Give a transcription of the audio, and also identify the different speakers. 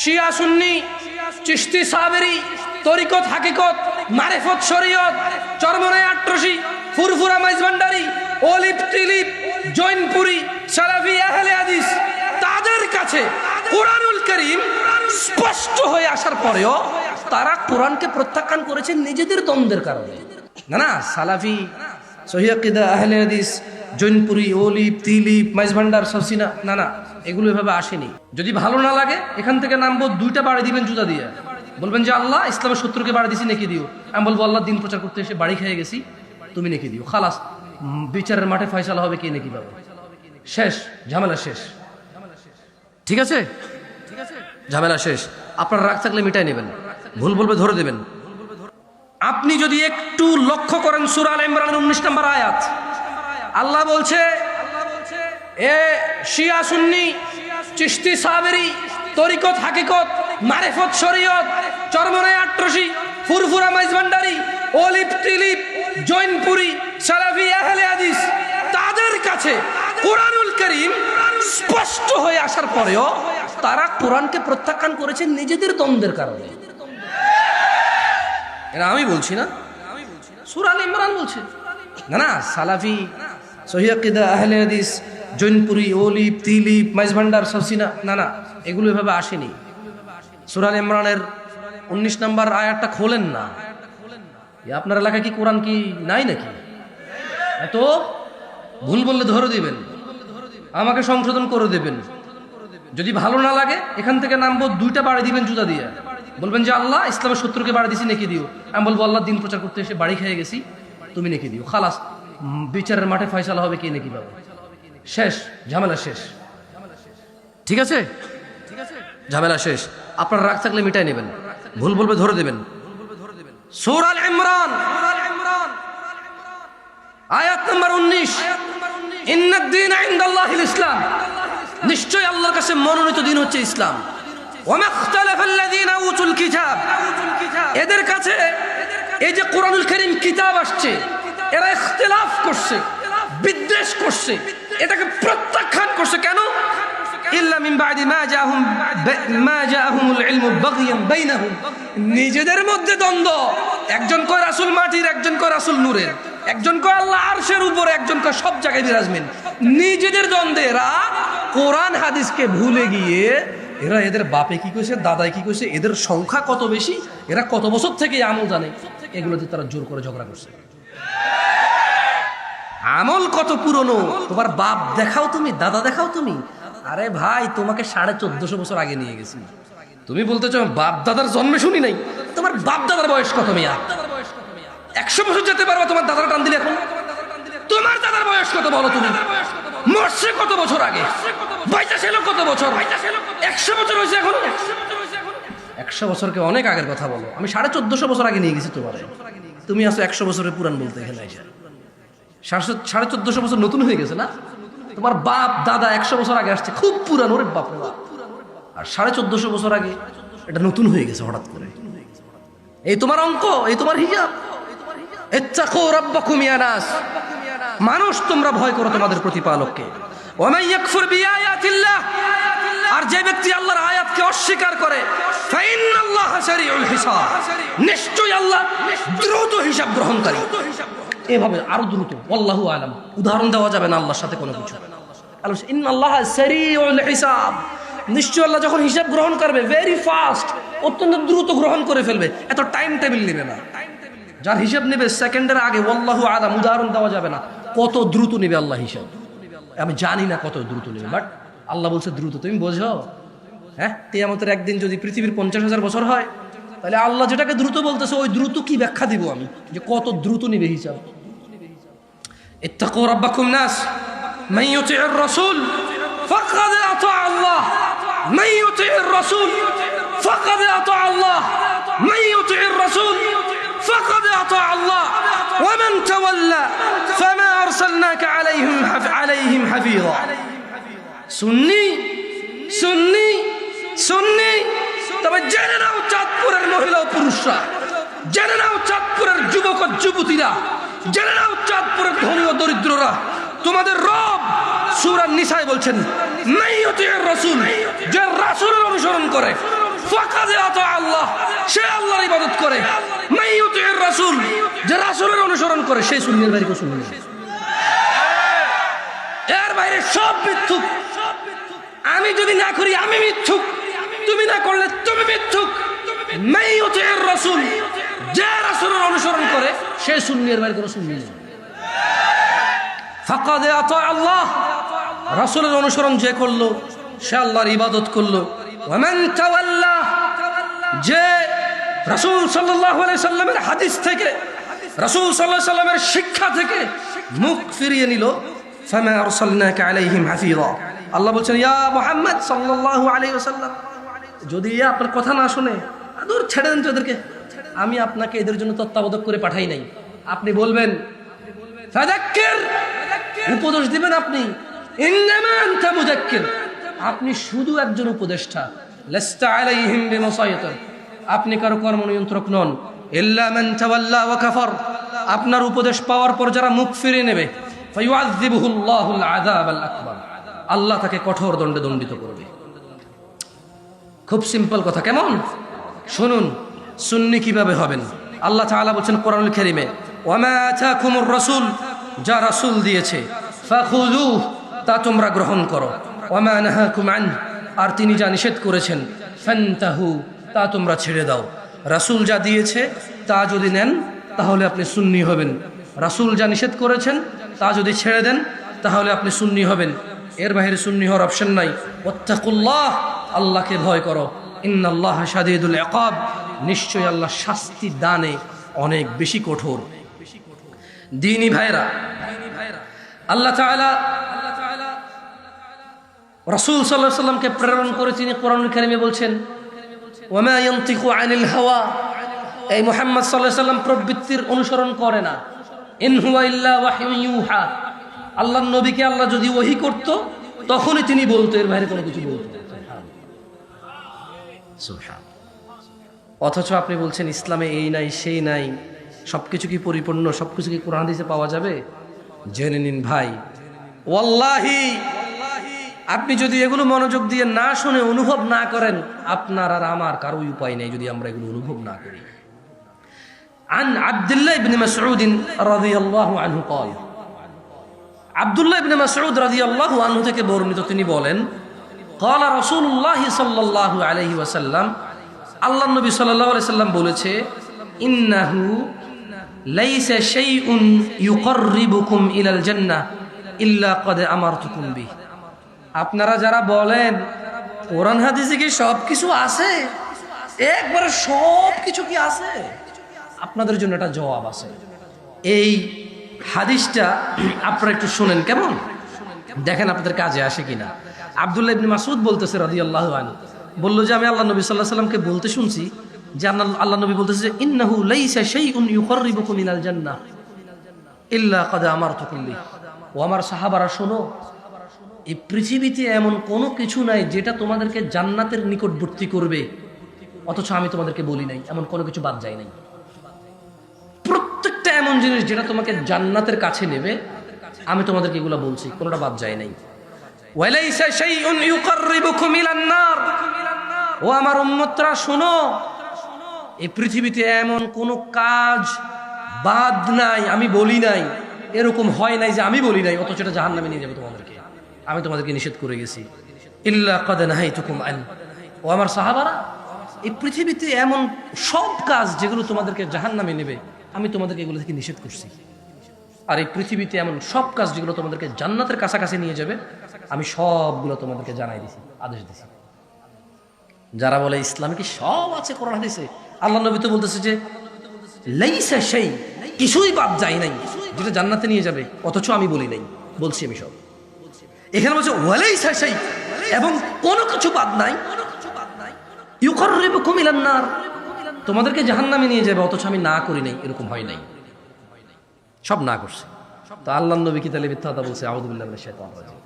Speaker 1: শিয়া সুন্নি, চিশতি সাবেরি, তরিকত হাকিকত, মারেফত শরীয়ত, চরমনাই আট্রসি, ফুরফুরা মাইজভান্ডারি, অলিপ তিলিপ, জৈনপুরি, সালাফি আহলে হাদিস, তাদের কাছে কোরআনুল কারীম স্পষ্ট হয়ে আসার পরেও তারা কোরআনকে প্রত্যাখ্যান করেছে নিজেদের দ্বন্দ্বের কারণে। না, সালাফি, সহিহ আকীদা, আহলে হাদিস, জৈনপুরি, অলিপ তিলিপ, মাইজভান্ডার, সসিনা, না, এগুলো এভাবে আসেনি। যদি ভালো না লাগে এখান থেকে নামবো, দুইটা বাড়ি দিবেন জুতা দিয়ে, বলবেন যে আল্লাহ ইসলামের শত্রুকে বাড়ি দিছি, নেকি দিও। আমি বলবো আল্লাহ দিন প্রচার করতে এসে বাড়ি খেয়ে গেছি, তুমি নেকি দিও। খালাস, বিচারের মাঠে ফয়সালা হবে কে নেকি পাবে, শেষ, ঝামেলা শেষ। ঠিক আছে, ঝামেলা শেষ। আপনার রাগ থাকলে মিটাই নেবেন, ভুল বলবে ধরে দেবেন। আপনি যদি একটু লক্ষ্য করেন সূরা আল ইমরানের 19 নম্বর আয়াত, আল্লাহ বলছে এ শিয়া সুন্নি, চিশতি সাবেরি, তরিকত হাকিকত, মারেফত শরীয়ত, চরমনাই আট্রসি, ফুরফুরা মাইজভান্ডারি, অলিপ তিলিপ, জৈনপুরি, সালাফি আহলে হাদিস, তাদের কাছে কোরআনুল কারীম স্পষ্ট হয়ে আসার পরেও তারা কোরআনকে প্রত্যাখ্যান করেছে নিজেদের দ্বন্দ্বের কারণে। এরা আমি বলছি না, সূরা আল ইমরান বলছে। না, সালাফি, সহিহ আকীদা, আহলে হাদিস, জৈনপুরি, অলিপ তিলিপ, মাইজভান্ডার, সসিনা, না, এগুলো এভাবে আসেনি। সূরা আল ইমরানের 19 নম্বর আয়াতটা খোলেন না। আপনার এলাকায় কি কোরআন কি নাই নাকি? এত ভুল বললে ধরে দিবেন, আমাকে সংশোধন করে দেবেন। যদি ভালো না লাগে এখান থেকে নামবো, দুইটা বাড়ি দিবেন জুতা দিয়ে, বলবেন যে আল্লাহ ইসলামের শত্রুকে বাড়ি দিছি, নেকি দিও। আমি বলবো আল্লাহ দিন প্রচার করতে এসে বাড়ি খেয়ে গেছি, তুমি নেকি দিও। খালাস, বিচারের মাঠে ফয়সালা হবে কে নেকি পাবে, শেষ, ঝামেলা শেষ। ঠিক আছে, ঝামেলা শেষ। আপনার রাগ থাকলে মিটাই নেবেন, ভুল বলবে ধরে দেবেন। সূরা আল ইমরান আয়াত নম্বর 19, ইন্নাদ দীনা ইনদাল্লাহিল ইসলাম, নিশ্চয় আল্লাহর কাছে মনোনীত দিন হচ্ছে ইসলাম। ওয়া মাখতালাফাল্লাযীনা উতুল কিতাব, এদের কাছে এই যে কোরআনুল কারীম কিতাব আসছে, এরা ইখতিলাফ করছে, বিদ্বেষ করছে, এটাকে প্রত্যাখ্যান করছে। কেন? ইল্লা মিন বাদি মা জাআহুমুল ইলমু বাগিয়ান বাইনাহুম, নিজেদের মধ্যে দ্বন্দ্ব। একজন কয় রাসূল মাটির, একজন কয় রাসূল নূরের, একজন কয় আল্লাহ আরশের উপরে, একজন কয় সব জায়গায় বিরাজমান। নিজেদের দ্বন্দ্বে এরা কোরআন হাদিসকে ভুলে গিয়ে এরা এদের বাপে কি কইছে, দাদাই কি কইছে, এদের সংখ্যা কত বেশি, এরা কত বছর থেকে আমল জানে, এগুলোতে তারা জোর করে ঝগড়া করছে। আমল কত পুরনো, তোমার বাপ দেখাও তুমি, দাদা দেখাও তুমি। আরে ভাই, তোমাকে 1450 বছর আগে নিয়ে গেছি, তুমি বলতেছো বাপ দাদার জন্মে শুনি নাই। তোমার বাপ দাদার বয়স কত মিয়া? 100 বছর যেতে পারবা তোমার দাদার টান দিলে? এখন তোমার দাদার বয়স কত বলো তুমি? মরছে কত বছর আগে, বাইচা ছিল কত বছর? 100 বছর হয়েছে এখন? 100 বছরকে অনেক আগের কথা বলো। আমি 1450 বছর আগে নিয়ে গেছি তোমার, তুমি আসো 100 বছরের পুরান বলতে। এখানে এসে 1450 বছর নতুন হয়ে গেছে না? তোমার বাপ দাদা 100 বছর আগে আসছে, খুব পুরান, ওরে বাপ রে বাপ। আর 1450 বছর আগে এটা নতুন হয়ে গেছে হঠাৎ করে। এই তোমার অঙ্ক, এই তোমার হিসাব। ইত্তাকু রাব্বাকুম ইয়া নাস, মানুষ তোমরা ভয় করো তোমাদের প্রতিপালককে। ওয়া মান ইয়াকফুর বিআয়াতিল্লাহ, আর যে ব্যক্তি আল্লাহর আয়াতকে অস্বীকার করে, ফা ইন্নাল্লাহা সারিউল হিসাব, নিশ্চয়ই আল্লাহ দ্রুত হিসাব গ্রহণকারী। এভাবে আরো দ্রুত, আল্লাহু আলাম, উদাহরণ দেওয়া যাবে না আল্লাহর সাথে কোনো কিছু। ইন্নাল্লাহা সারিউল হিসাব, নিশ্চয় আল্লাহ যখন হিসাব গ্রহণ করবে ভেরি ফাস্ট, অত্যন্ত দ্রুত গ্রহণ করে ফেলবে, এত টাইম টেবিল নেবে না। যার হিসাব নেবে সেকেন্ডের আগে, আল্লাহু আলাম, উদাহরণ দেওয়া যাবে না কত দ্রুত নেবে আল্লাহ হিসাব। আমি জানি না কত দ্রুত নেবে, বাট আল্লাহ বলছে দ্রুত। তুমি বোঝো? হ্যাঁ, কিয়ামতের একদিন যদি পৃথিবীর 50,000 বছর হয়, তাহলে আল্লাহ যেটাকে দ্রুত বলতেছে ওই দ্রুত কি ব্যাখ্যা দিব আমি, যে কত দ্রুত নেবে হিসাব। ইত্তাকু রাব্বাকুম নাস মান ইউতিউর রাসূল ফাকাদ আতা আল্লাহ, মান ইউতিউর রাসূল ফাকাদ আতা আল্লাহ, মান ইউতিউর রাসূল ফাকাদ আতা আল্লাহ, ওয়া মান তাওয়াল্লা ফামা আরসালনাকা আলাইহিম হাফিযা। সুন্নি সুন্নি সুন্নি, তবে জেনে নাও চাঁদপুরের মহিলা ও পুরুষরা, জেনে নাও চাঁদপুরের যুবক ও যুবতীরা, জেনে নাও চাঁদপুরের ধনী ও দরিদ্ররা, তোমাদের রব সূরা নিসায় বলছেন, মান ইউতিউর রাসূল, যে রাসূলের অনুসরণ করে, ফাকাদ আতা আল্লাহ, সে আল্লাহর ইবাদত করে। মান ইউতির রাসূল, যে রাসূলের অনুসরণ করে সে সুন্নির বাইরে কেউ শুনবে না। এর বাইরে সব মিথ্যুক। আমি যদি না করি আমি মিথ্যুক, তুমি না করলে তুমি মিথ্যুক। মান ইউতির রাসূল, যে রাসূলের অনুসরণ করে সে সুন্নির বাইরে কোনো সুন্নি না। ফাকাদ আতা আল্লাহ, রাসূলের অনুসরণ যে করলো সে আল্লাহর ইবাদত করলো। ওয়া মান তাওয়াল্লা, যে রাসূল সাল্লাল্লাহু আলাইহি সাল্লামের হাদিস থেকে, রাসূল সাল্লাল্লাহু আলাইহি সাল্লামের শিক্ষা থেকে মুখ ফিরিয়ে নিল, ফামা আরসালনাকা আলাইহিম হাফিযা। আল্লাহ বলছেন, ইয়া মুহাম্মদ সাল্লাল্লাহু আলাইহি ওয়াসাল্লাম, যদি আপনার কথা না শুনে দূর ছেড়ে দেন তাদেরকে, আমি আপনাকে এদের জন্য তত্ত্বাবধায়ক করে পাঠাই নাই। আপনি বলবেন ফাযাক্কির, উপদেশ দিবেন আপনি, ইন্নামা আনতা মুযাক্কির, আপনি শুধু একজন উপদেষ্টা। লাস্তা আলাইহিম বিমুসাইতির, আপনি কারো কর্ম নিয়ন্ত্রক নন। ইল্লা মান তাওয়াল্লা ওয়া কাফার, আপনার উপদেশ পাওয়ার পর যারা মুখ ফিরিয়ে নেবে, ফায়ুআযযিবুহুল্লাহুল আযাবাল আকবার, আল্লাহ তাকে কঠোর দণ্ডে দণ্ডিত করবে। খুব সিম্পল কথা, কেমন? শুনুন সুন্নি কিভাবে হবেন। আল্লাহ তাআলা বলেন কোরআনুল কারীমে, ওয়ামা আতাকুমুর রাসূল, যা রাসূল দিয়েছে, ফাখুযুহু, তা তোমরা গ্রহণ করো। ওয়ামা নাহাকুম আন, আর তিনি যা নিষেধ করেছেন, ফান্তাহু, তা তোমরা ছেড়ে দাও। রাসূল যা দিয়েছে তা যদি নেন তাহলে আপনি সুন্নি হবেন। রাসূল যা নিষেধ করেছেন তা যদি ছেড়ে দেন তাহলে আপনি সুন্নি হবেন। এর বাইরে সুন্নি হওয়ার অপশন নাই। ওয়াত্তাকুল্লাহ, আল্লাহকে ভয় করো। ইন্নাল্লাহা শাদীদুল ইকাব, নিশ্চয়ই আল্লাহ শাস্তি দানে অনেক বেশি কঠোর। দ্বীনি ভাইরা, আল্লাহ তাআলা রাসূল সাল্লাল্লাহু আলাইহি সাল্লামকে প্রেরণ করে তিনি কোরআনুল কারীমে বলছেন, ওয়ামা ইয়ানতিকু আনিল হাওয়া, এই মুহাম্মদ সাল্লাল্লাহু আলাইহি সাল্লাম প্রবৃত্তির অনুসরণ করে না। ইন হুয়া ইল্লা ওয়াহয়ুন ইউহা, আল্লাহর নবীকে আল্লাহ যদি ওহী করত তখনই তিনি বলতো, এর বাইরে কোনো কিছু বলতো না। সুবহানাল্লাহ। অথচ আপনি বলছেন ইসলামে এই নাই সেই নাই, সবকিছু কি পরিপূর্ণ, সবকিছু কি কোরআন হাদিসে পাওয়া যাবে? জেনে নিন ভাই, ওয়াল্লাহি আপনি যদি এগুলো মনোযোগ দিয়ে না শুনে অনুভব না করেন, আপনার আর আমার কারো উপায় নেই যদি আমরা এগুলো অনুভব না করি। আন আব্দুল্লাহ ইবনে মাসউদ রাদিয়াল্লাহু আনহু قال, আব্দুল্লাহ ইবনে মাসউদ রাদিয়াল্লাহু আনহু থেকে বর্ণিত, তিনি বলেন, قال রাসূলুল্লাহ সাল্লাল্লাহু আলাইহি ওয়াসাল্লাম, আল্লাহর নবী সাল্লাল্লাহু আলাইহি সাল্লাম বলেছে, ইন্নাহু লাইসা শাইউন ইউকাররিবুকুম ইলাল জান্নাহ ইল্লা ক্বাদ আমারতুকুম বিহি। আপনারা যারা বলেন কোরআন হাদিসে কি সব কিছু আছে, একবারে সব কিছু কি আছে, আপনাদের জন্য একটা জবাব আছে। এই হাদিসটা আপনারা একটু শুনেন, কেমন? দেখেন আপনাদের কাজে আসে কিনা। আব্দুল্লাহ ইবনে মাসউদ বলতেছে রাদিয়াল্লাহু আনহু, বলল যে আমি আল্লাহ নবী সাল্লাল্লাহু আলাইহি সাল্লামকে বলতে শুনছি যে আল্লাহ নবী বলতেছে যে ইন্নাহু লাইসা শাইউন ইউকাররিবুকুম ইলাল জান্নাহ ইল্লা ক্বাদ আমারতুকুম বিহি। ও আমার সাহাবারা শোনো, এই পৃথিবীতে এমন কোনো কিছু নাই যেটা তোমাদেরকে জান্নাতের নিকটবর্তী করবে অথচ আমি তোমাদেরকে বলি নাই, এমন কোনো কিছু বাদ যায় নাই। প্রত্যেকটা এমন জিনিস যেটা তোমাকে জান্নাতের কাছে নেবে, আমি তোমাদেরকে এগুলো বলছি, কোনোটা বাদ যায় নাই। ওয়ালাইসা শাইউন ইউকাররিবুকুম ইলান নার, ও আমার উম্মতরা শোনো, এই পৃথিবীতে এমন কোনো কাজ বাদ নাই আমি বলি নাই, এরকম হয় নাই যে আমি বলি নাই অথচ এটা জাহান্নামে নিয়ে যাবে তোমাদেরকে, আমি তোমাদেরকে নিষেধ করে গেছি। ইল্লা ক্বাদ নাহাইতুকুম আন, ও আমার সাহাবারা, এই পৃথিবীতে এমন সব কাজ যেগুলো তোমাদেরকে জাহান্নামে নেবে আমি তোমাদেরকে এগুলো থেকে নিষেধ করছি, আর এই পৃথিবীতে এমন সব কাজ যেগুলো তোমাদেরকে জান্নাতের কাছাকাছি নিয়ে যাবে আমি সবগুলো তোমাদেরকে জানাই দিছি, আদেশ দিছি। যারা বলে ইসলামে কি সব আছে কোরআন হাদিসে, আল্লাহ নবী তো বলতেছে যে লাইসা শাই, কিছুই বাদ যায় নাই যেটা জান্নাতে নিয়ে যাবে, অথচ আমি বলি নাই, বলছি আমি সব। এখানে বলছে ওয়ালাইসা শাই, এবং কোনো কিছু বাদ নাই, ইউকাররিবুকুম ইলান নার, তোমাদেরকে জাহান্নামে নিয়ে যাবে অথচ আমি না করি নাই, এরকম হয় নাই, সব না করছে। তো আল্লাহর নবী কি তাহলে মিথ্যা কথা বলছে? আউযু বিল্লাহি মিনাশ শাইতানির রাজিম।